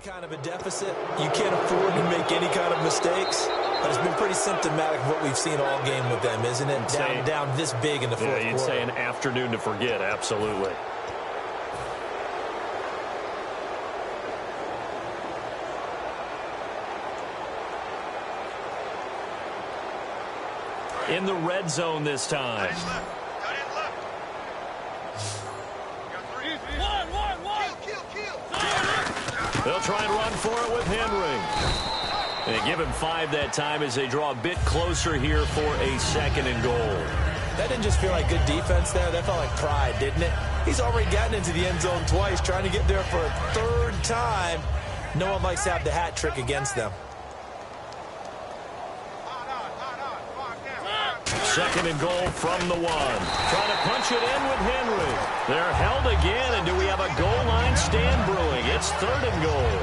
kind of a deficit. You can't afford to make any kind of mistakes. But it's been pretty symptomatic of what we've seen all game with them, isn't it? Down this big in the fourth quarter. You'd say an afternoon to forget, absolutely. In the red zone this time. They'll try and run for it with Henry. And they give him 5 that time as they draw a bit closer here for a 2nd and goal. That didn't just feel like good defense there. That felt like pride, didn't it? He's already gotten into the end zone twice, trying to get there for a 3rd time. No one likes to have the hat trick against them. 2nd and goal from the 1. Trying to punch it in with Henry. They're held again, and do we have a goal line stand brewing? It's 3rd and goal.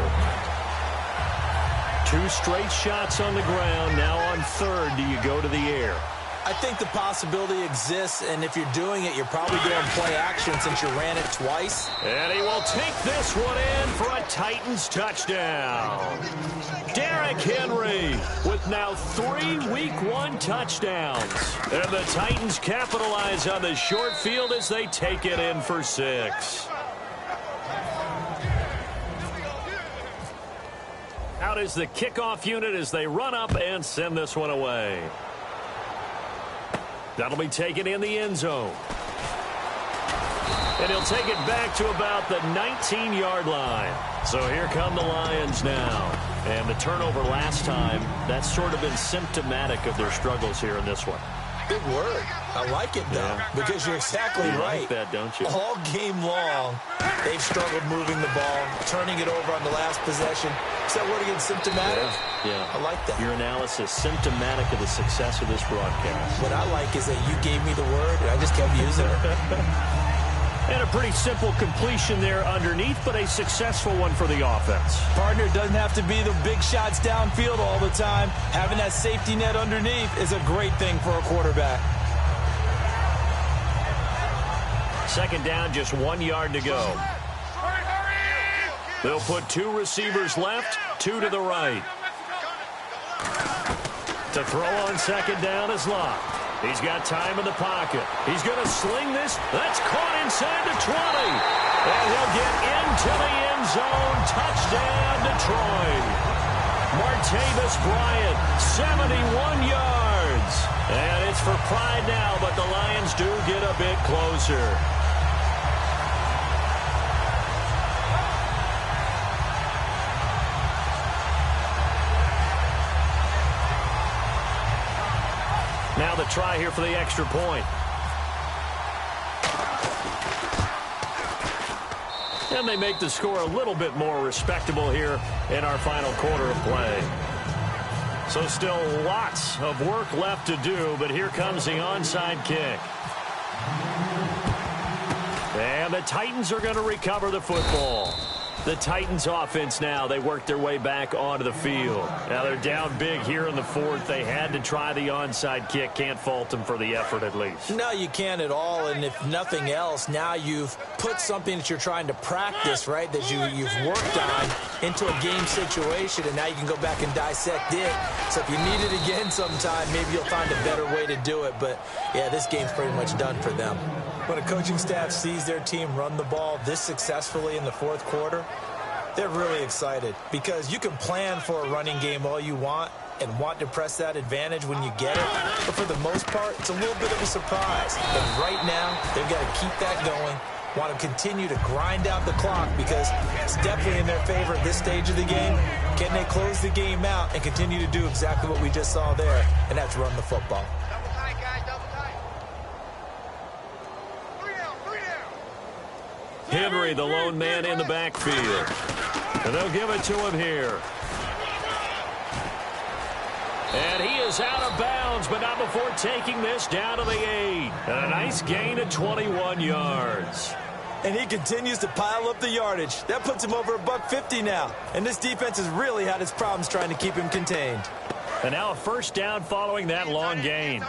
2 straight shots on the ground. Now on 3rd, do you go to the air? I think the possibility exists, and if you're doing it, you're probably doing play action since you ran it twice. And he will take this one in for a Titans touchdown. Derrick Henry with now 3 Week 1 touchdowns. And the Titans capitalize on the short field as they take it in for 6. Out is the kickoff unit as they run up and send this one away. That'll be taken in the end zone. And he'll take it back to about the 19-yard line. So here come the Lions now. And the turnover last time, that's sort of been symptomatic of their struggles here in this one. Big word. I like it, though, because you're exactly right. You like that, don't you? All game long, they've struggled moving the ball, turning it over on the last possession. Is that word again, symptomatic? Yeah. I like that. Your analysis, symptomatic of the success of this broadcast. What I like is that you gave me the word, and I just kept using it. And a pretty simple completion there underneath, but a successful one for the offense. Partner, doesn't have to be the big shots downfield all the time. Having that safety net underneath is a great thing for a quarterback. 2nd down, just 1 yard to go. They'll put 2 receivers left, 2 to the right. To throw on 2nd down is Locke. He's got time in the pocket. He's going to sling this. That's caught inside the 20. And he'll get into the end zone. Touchdown, Detroit. Martavis Bryant, 71 yards. And it's for pride now, but the Lions do get a bit closer. Now the try here for the extra point. And they make the score a little bit more respectable here in our final quarter of play. So still lots of work left to do, but here comes the onside kick. And the Titans are going to recover the football. The Titans offense now, they work their way back onto the field. Now they're down big here in the 4th. They had to try the onside kick. Can't fault them for the effort at least. No, you can't at all. And if nothing else, now you've put something that you're trying to practice, right, that you've worked on into a game situation, and now you can go back and dissect it. So if you need it again sometime, maybe you'll find a better way to do it. But, yeah, this game's pretty much done for them. When a coaching staff sees their team run the ball this successfully in the 4th quarter, they're really excited because you can plan for a running game all you want and want to press that advantage when you get it. But for the most part, it's a little bit of a surprise. And right now, they've got to keep that going, want to continue to grind out the clock because it's definitely in their favor at this stage of the game. Can they close the game out and continue to do exactly what we just saw there, and that's run the football. Henry, the lone man in the backfield. And they'll give it to him here. And he is out of bounds, but not before taking this down to the 8. And a nice gain of 21 yards. And he continues to pile up the yardage. That puts him over $150 now. And this defense has really had its problems trying to keep him contained. And now a 1st down following that long gain.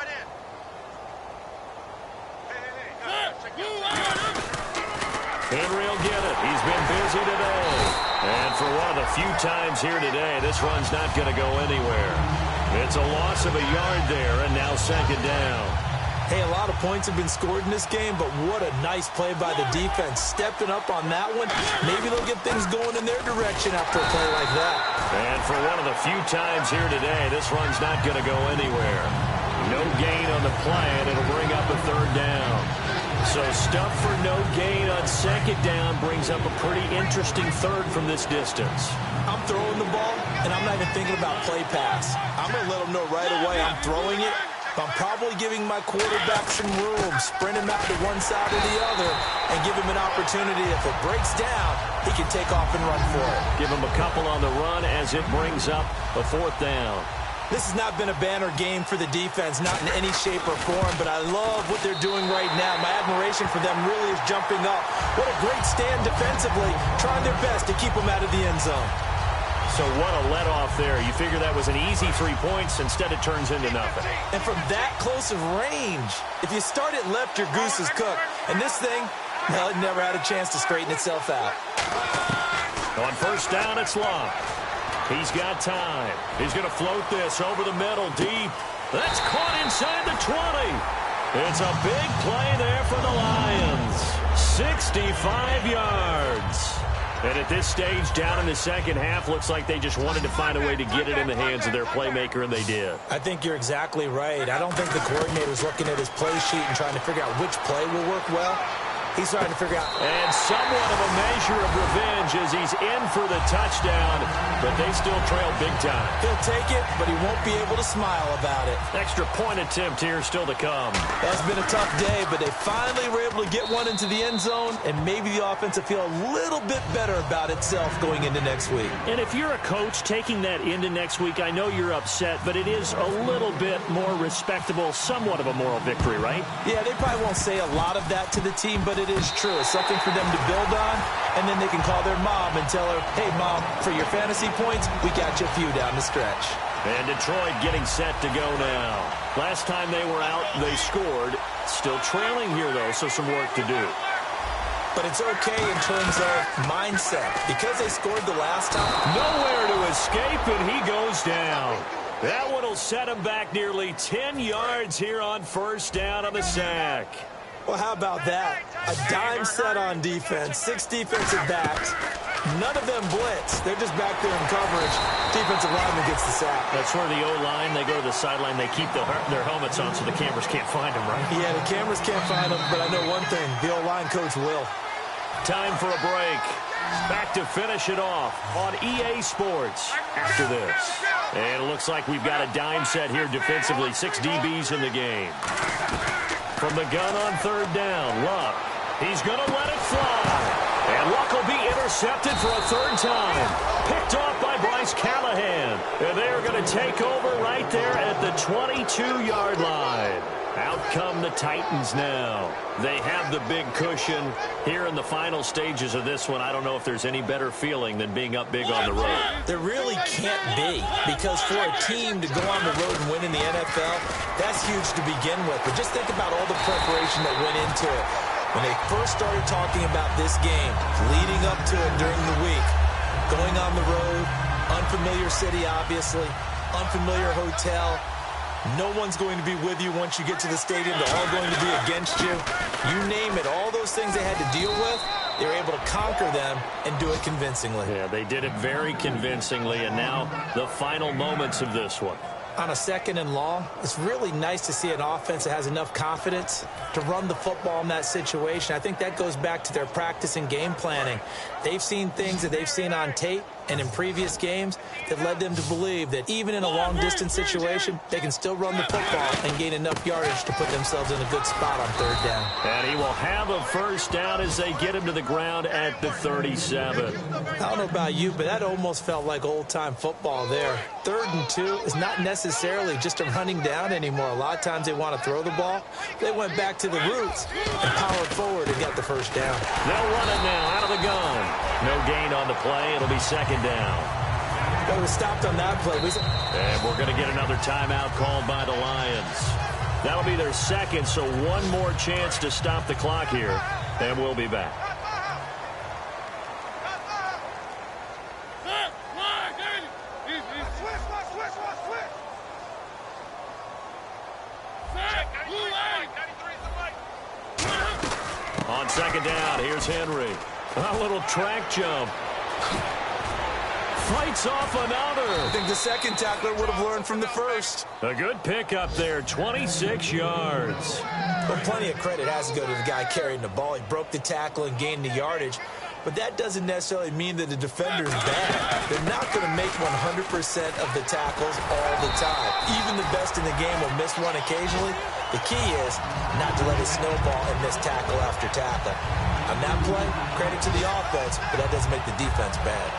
Henry will get it. He's been busy today. And for one of the few times here today, this run's not going to go anywhere. It's a loss of a yard there, and now second down. Hey, a lot of points have been scored in this game, but what a nice play by the defense. Stepping up on that one, maybe they'll get things going in their direction after a play like that. And for one of the few times here today, this run's not going to go anywhere. No gain on the play, and it'll bring up a third down. So stuff for no gain on second down brings up a pretty interesting third from this distance. I'm throwing the ball, and I'm not even thinking about play pass. I'm going to let them know right away I'm throwing it. I'm probably giving my quarterback some room, sprint him out to one side or the other, and give him an opportunity. If it breaks down, he can take off and run for it. Give him a couple on the run as it brings up a fourth down. This has not been a banner game for the defense, not in any shape or form, but I love what they're doing right now. My admiration for them really is jumping up. What a great stand defensively, trying their best to keep them out of the end zone. So what a let-off there. You figure that was an easy 3 points. Instead, it turns into nothing. And from that close of range, if you start it left, your goose is cooked. And this thing, well, it never had a chance to straighten itself out. On first down, it's Locke. He's got time. He's going to float this over the middle, deep. That's caught inside the 20. It's a big play there for the Lions. 65 yards. And at this stage, down in the second half, looks like they just wanted to find a way to get it in the hands of their playmaker, and they did. I think you're exactly right. I don't think the coordinator's looking at his play sheet and trying to figure out which play will work well. He's trying to figure out. And somewhat of a measure of revenge as he's in for the touchdown, but they still trail big time. He'll take it, but he won't be able to smile about it. Extra point attempt here still to come. That's been a tough day, but they finally were able to get one into the end zone, and maybe the offense will feel a little bit better about itself going into next week. And if you're a coach taking that into next week, I know you're upset, but it is a little bit more respectable, somewhat of a moral victory, right? Yeah, they probably won't say a lot of that to the team, but it is true. It's something for them to build on, and then they can call their mom and tell her, hey, Mom, for your fantasy points, we got you a few down the stretch. And Detroit getting set to go now. Last time they were out, they scored. Still trailing here, though, so some work to do. But it's okay in terms of mindset. Because they scored the last time. Nowhere to escape, and he goes down. That one will set him back nearly 10 yards here on first down on the sack. Well, how about that? A dime set on defense, 6 defensive backs. None of them blitz. They're just back there in coverage. Defensive lineman gets the sack. That's where the O-line, they go to the sideline, they keep their helmets on so the cameras can't find them, right? Yeah, the cameras can't find them, but I know one thing. The O-line coach will. Time for a break. Back to finish it off on EA Sports after this. And it looks like we've got a dime set here defensively. 6 DBs in the game. From the gun on third down, Luck. He's going to let it fly. And Luck will be intercepted for a third time. Picked off by Bryce Callahan. And they are going to take over right there at the 22-yard line. Out come the Titans now. They have the big cushion here in the final stages of this one. I don't know if there's any better feeling than being up big on the road. There really can't be, because for a team to go on the road and win in the NFL, that's huge to begin with. But just think about all the preparation that went into it. When they first started talking about this game, leading up to it during the week, going on the road, unfamiliar city, obviously, unfamiliar hotel. No one's going to be with you once you get to the stadium. They're all going to be against you. You name it. All those things they had to deal with, they were able to conquer them and do it convincingly. Yeah, they did it very convincingly, and now the final moments of this one. On a second and long, it's really nice to see an offense that has enough confidence to run the football in that situation. I think that goes back to their practice and game planning. They've seen things that they've seen on tape and in previous games that led them to believe that even in a long-distance situation, they can still run the football and gain enough yardage to put themselves in a good spot on third down. And he will have a first down as they get him to the ground at the 37. I don't know about you, but that almost felt like old-time football there. 3rd and 2 is not necessarily just a running down anymore. A lot of times they want to throw the ball. They went back to the roots and powered forward and got the first down. They'll run it now out of the gun. No gain on the play. It'll be second down. But it was stopped on that play. And we're going to get another timeout called by the Lions. That'll be their second, so one more chance to stop the clock here, and we'll be back. Second down, here's Henry. A little track jump. Fights off another. I think the second tackler would have learned from the first. A good pickup there, 26 yards. Well, plenty of credit has to go to the guy carrying the ball. He broke the tackle and gained the yardage. But that doesn't necessarily mean that the defender's bad. They're not going to make 100% of the tackles all the time. Even the best in the game will miss one occasionally. The key is not to let it snowball and miss tackle after tackle. On that play, credit to the offense, but that doesn't make the defense bad.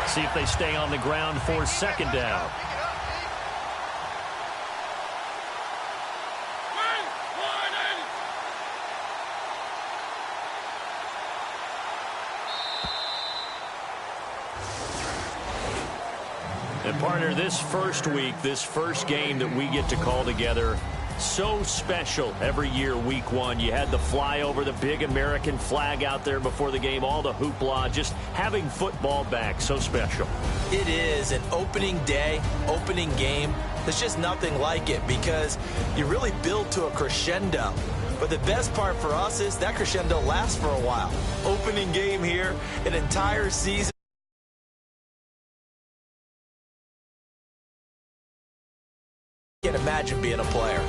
See if they stay on the ground for second down. And partner, this first week, this first game that we get to call together, so special every year, week one. You had the flyover, the big American flag out there before the game, all the hoopla, just having football back, so special. It is an opening day, opening game. There's just nothing like it because you really build to a crescendo. But the best part for us is that crescendo lasts for a while. Opening game here, an entire season. Can't imagine being a player.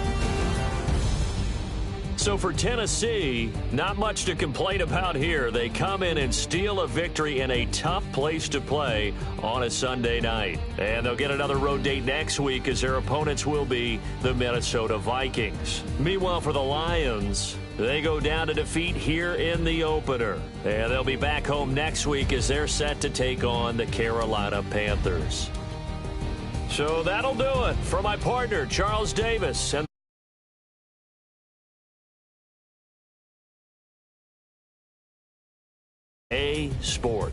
So for Tennessee, not much to complain about here. They come in and steal a victory in a tough place to play on a Sunday night. And they'll get another road date next week as their opponents will be the Minnesota Vikings. Meanwhile, for the Lions, they go down to defeat here in the opener. And they'll be back home next week as they're set to take on the Carolina Panthers. So that'll do it for my partner, Charles Davis. And A Sport.